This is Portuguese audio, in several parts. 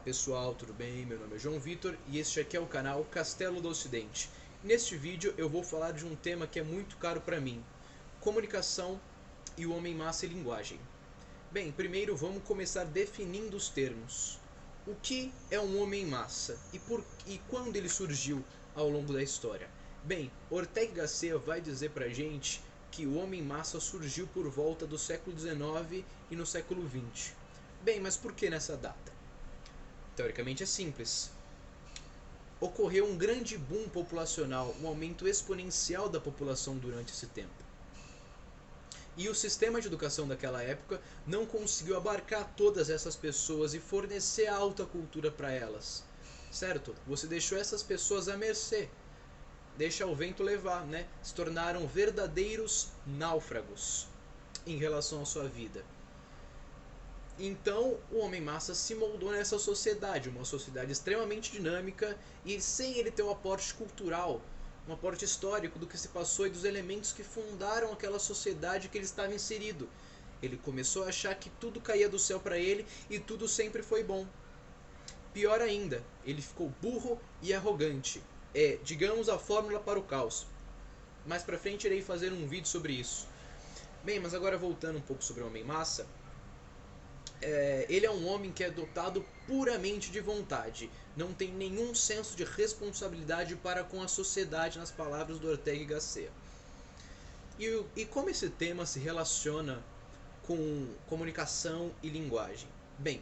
pessoal, tudo bem? Meu nome é João Vitor e este aqui é o canal Castelo do Ocidente. Neste vídeo eu vou falar de um tema que é muito caro para mim: comunicação e o homem massa e linguagem. Bem, primeiro vamos começar definindo os termos. O que é um homem massa e quando ele surgiu ao longo da história? Bem, Ortega y Gasset vai dizer pra gente que o homem massa surgiu por volta do século XIX e no século XX. Bem, mas por que nessa data? Teoricamente é simples. Ocorreu um grande boom populacional, um aumento exponencial da população durante esse tempo. E o sistema de educação daquela época não conseguiu abarcar todas essas pessoas e fornecer a alta cultura para elas. Certo? Você deixou essas pessoas à mercê. Deixa o vento levar, né? Se tornaram verdadeiros náufragos em relação à sua vida. Então, o homem massa se moldou nessa sociedade, uma sociedade extremamente dinâmica e sem ele ter um aporte cultural, um aporte histórico do que se passou e dos elementos que fundaram aquela sociedade que ele estava inserido. Ele começou a achar que tudo caía do céu para ele e tudo sempre foi bom. Pior ainda, ele ficou burro e arrogante. É, digamos, a fórmula para o caos. Mais pra frente irei fazer um vídeo sobre isso. Bem, mas agora voltando um pouco sobre o homem massa. Ele é um homem que é dotado puramente de vontade, não tem nenhum senso de responsabilidade para com a sociedade, nas palavras do Ortega y Gasset. E como esse tema se relaciona com comunicação e linguagem? Bem,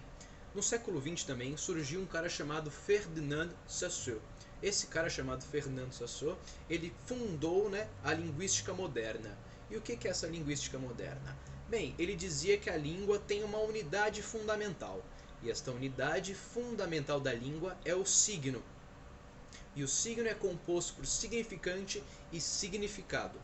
no século XX também surgiu um cara chamado Ferdinand Saussure. Esse cara chamado Ferdinand Saussure, ele fundou, né, a linguística moderna. E o que é essa linguística moderna? Bem, ele dizia que a língua tem uma unidade fundamental, e esta unidade fundamental da língua é o signo. E o signo é composto por significante e significado.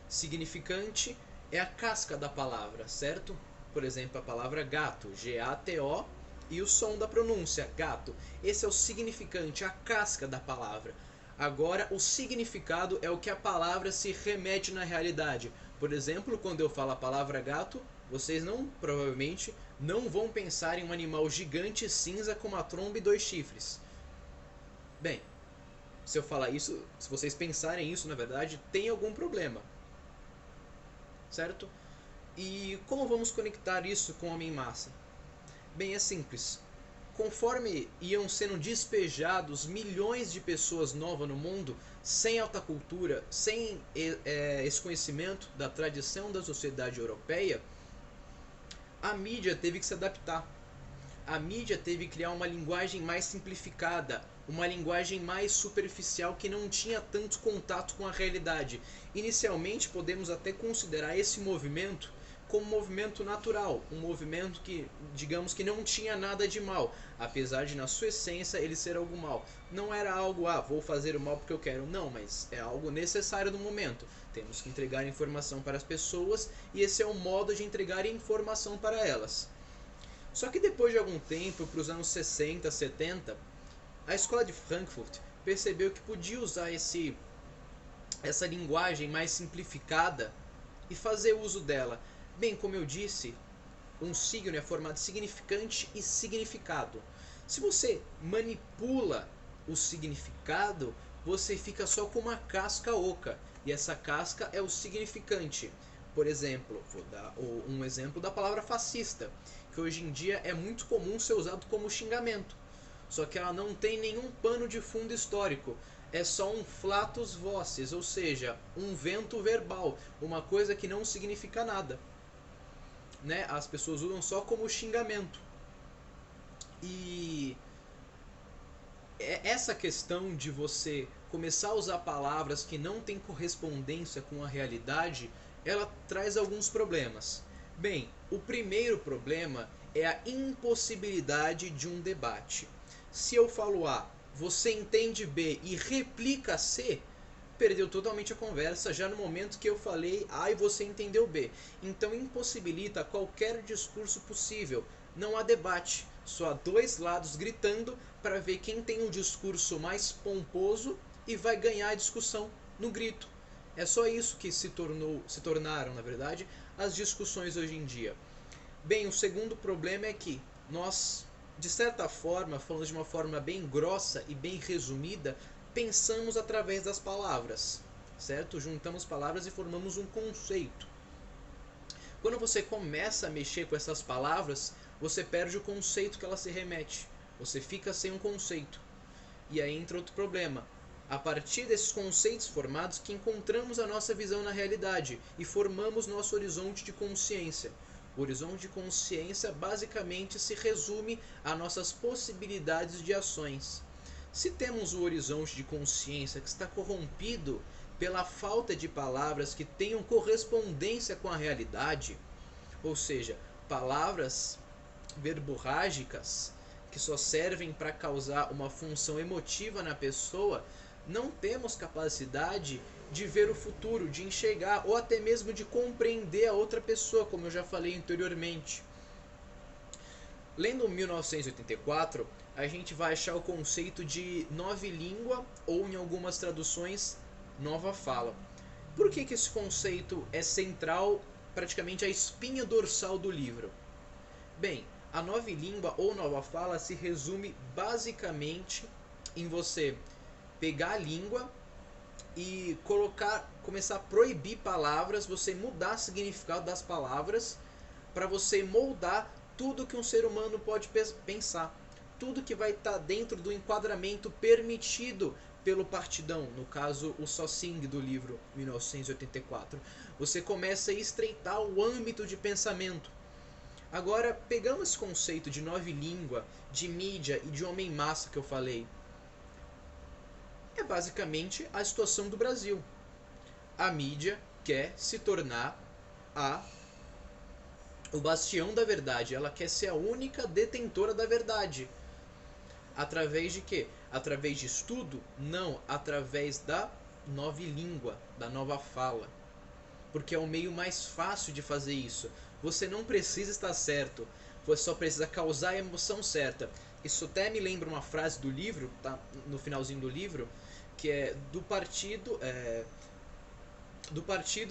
Significante é a casca da palavra, certo? Por exemplo, a palavra gato, G-A-T-O, e o som da pronúncia, gato. Esse é o significante, a casca da palavra. Agora, o significado é o que a palavra se remete na realidade. Por exemplo, quando eu falo a palavra gato, vocês provavelmente não vão pensar em um animal gigante cinza com uma tromba e 2 chifres. Bem, se eu falar isso, se vocês pensarem isso, na verdade, tem algum problema. Certo? E como vamos conectar isso com o homem massa? Bem, é simples. Conforme iam sendo despejados milhões de pessoas novas no mundo, sem alta cultura, sem esse conhecimento da tradição da sociedade europeia, a mídia teve que se adaptar. A mídia teve que criar uma linguagem mais simplificada, uma linguagem mais superficial que não tinha tanto contato com a realidade. Inicialmente, podemos até considerar esse movimento como um movimento natural, um movimento que, digamos que não tinha nada de mal, apesar de na sua essência ele ser algo mal. Não era algo, vou fazer o mal porque eu quero, não, mas é algo necessário no momento. Temos que entregar informação para as pessoas e esse é o modo de entregar informação para elas. Só que depois de algum tempo, para os anos 60, 70, a escola de Frankfurt percebeu que podia usar essa linguagem mais simplificada e fazer uso dela. Bem, como eu disse, um signo é formado de significante e significado. Se você manipula o significado, você fica só com uma casca oca. E essa casca é o significante. Por exemplo, vou dar um exemplo da palavra fascista, que hoje em dia é muito comum ser usado como xingamento. Só que ela não tem nenhum pano de fundo histórico. É só um flatus vocis, ou seja, um vento verbal, uma coisa que não significa nada. Né? As pessoas usam só como xingamento. E essa questão de você começar a usar palavras que não têm correspondência com a realidade, ela traz alguns problemas. Bem, o primeiro problema é a impossibilidade de um debate. Se eu falo A, você entende B e replica C, perdeu totalmente a conversa já no momento que eu falei A e você entendeu B. Então impossibilita qualquer discurso possível. Não há debate, só há dois lados gritando para ver quem tem um discurso mais pomposo e vai ganhar a discussão no grito. É só isso que se tornaram, na verdade, as discussões hoje em dia. Bem, o segundo problema é que nós de certa forma, falando de uma forma bem grossa e bem resumida, pensamos através das palavras, certo? Juntamos palavras e formamos um conceito. Quando você começa a mexer com essas palavras, você perde o conceito que ela se remete. Você fica sem um conceito. E aí entra outro problema. A partir desses conceitos formados que encontramos a nossa visão na realidade e formamos nosso horizonte de consciência. O horizonte de consciência basicamente se resume a nossas possibilidades de ações. Se temos o horizonte de consciência que está corrompido pela falta de palavras que tenham correspondência com a realidade, ou seja, palavras verborrágicas que só servem para causar uma função emotiva na pessoa, não temos capacidade de ver o futuro, de enxergar ou até mesmo de compreender a outra pessoa, como eu já falei anteriormente. Lendo 1984, a gente vai achar o conceito de nova língua ou, em algumas traduções, nova fala. Por que esse conceito é central, praticamente a espinha dorsal do livro? Bem, a nova língua ou nova fala se resume basicamente em você pegar a língua e começar a proibir palavras, você mudar o significado das palavras para você moldar tudo que um ser humano pode pensar, tudo que vai estar dentro do enquadramento permitido pelo partidão, no caso o Sosing do livro 1984. Você começa a estreitar o âmbito de pensamento. Agora, pegando esse conceito de nova língua, de mídia e de homem-massa que eu falei, é basicamente a situação do Brasil. A mídia quer se tornar o bastião da verdade. Ela quer ser a única detentora da verdade. Através de quê? Através de estudo? Não, através da nova língua, da nova fala. Porque é o meio mais fácil de fazer isso. Você não precisa estar certo, você só precisa causar a emoção certa. Isso até me lembra uma frase do livro, tá? No finalzinho do livro, que é do partido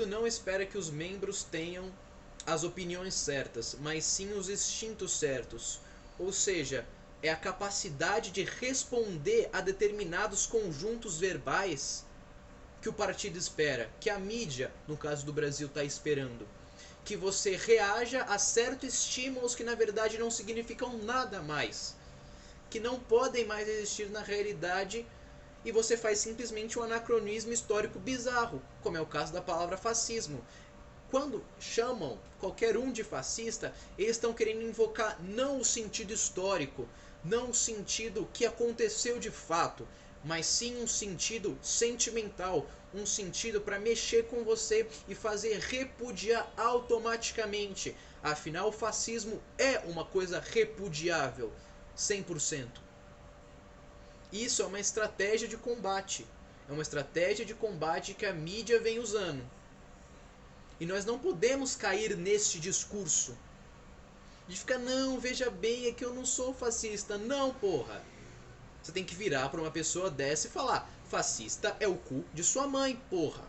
não espera que os membros tenham as opiniões certas, mas sim os instintos certos. Ou seja, é a capacidade de responder a determinados conjuntos verbais que o partido espera, que a mídia, no caso do Brasil, está esperando. Que você reaja a certos estímulos que na verdade não significam nada mais, que não podem mais existir na realidade, e você faz simplesmente um anacronismo histórico bizarro, como é o caso da palavra fascismo. Quando chamam qualquer um de fascista, eles estão querendo invocar não o sentido histórico, não o sentido que aconteceu de fato, mas sim um sentido sentimental, um sentido para mexer com você e fazer repudiar automaticamente. Afinal, o fascismo é uma coisa repudiável, 100%. Isso é uma estratégia de combate. É uma estratégia de combate que a mídia vem usando. E nós não podemos cair neste discurso de ficar, não, veja bem, é que eu não sou fascista. Não, porra. Você tem que virar para uma pessoa dessa e falar, fascista é o cu de sua mãe, porra.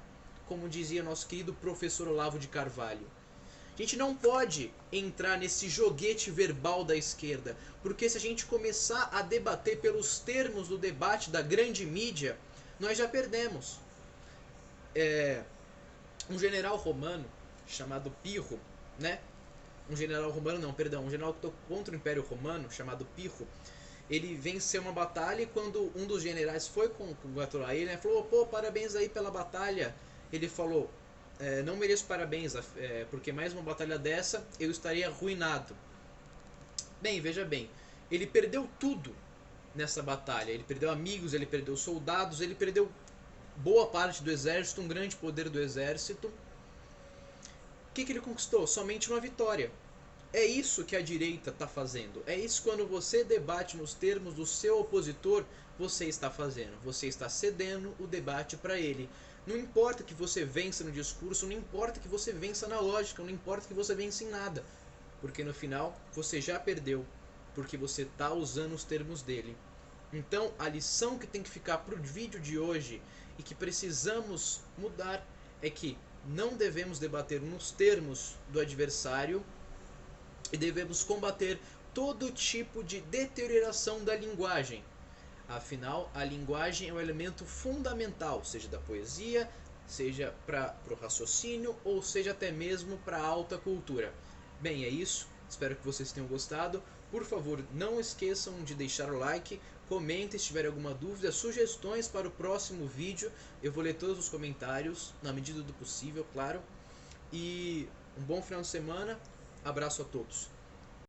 Como dizia nosso querido professor Olavo de Carvalho. A gente não pode entrar nesse joguete verbal da esquerda, porque se a gente começar a debater pelos termos do debate da grande mídia, nós já perdemos. Um general romano chamado Pirro, né? Um general romano não, perdão, um general que lutou contra o Império Romano chamado Pirro, ele venceu uma batalha e quando um dos generais foi congratular ele, né, falou, pô, parabéns aí pela batalha. Ele falou, não mereço parabéns, porque mais uma batalha dessa eu estaria arruinado. Bem, veja bem, ele perdeu tudo nessa batalha. Ele perdeu amigos, ele perdeu soldados, ele perdeu boa parte do exército, um grande poder do exército. O que ele conquistou? Somente uma vitória. É isso que a direita está fazendo. É isso quando você debate nos termos do seu opositor, você está fazendo. Você está cedendo o debate para ele. Não importa que você vença no discurso, não importa que você vença na lógica, não importa que você vença em nada. Porque no final você já perdeu, porque você está usando os termos dele. Então a lição que tem que ficar para o vídeo de hoje e que precisamos mudar é que não devemos debater nos termos do adversário e devemos combater todo tipo de deterioração da linguagem. Afinal, a linguagem é um elemento fundamental, seja da poesia, seja para o raciocínio ou seja até mesmo para a alta cultura. Bem, é isso. Espero que vocês tenham gostado. Por favor, não esqueçam de deixar o like, comentem se tiver alguma dúvida, sugestões para o próximo vídeo. Eu vou ler todos os comentários, na medida do possível, claro. E um bom final de semana. Abraço a todos.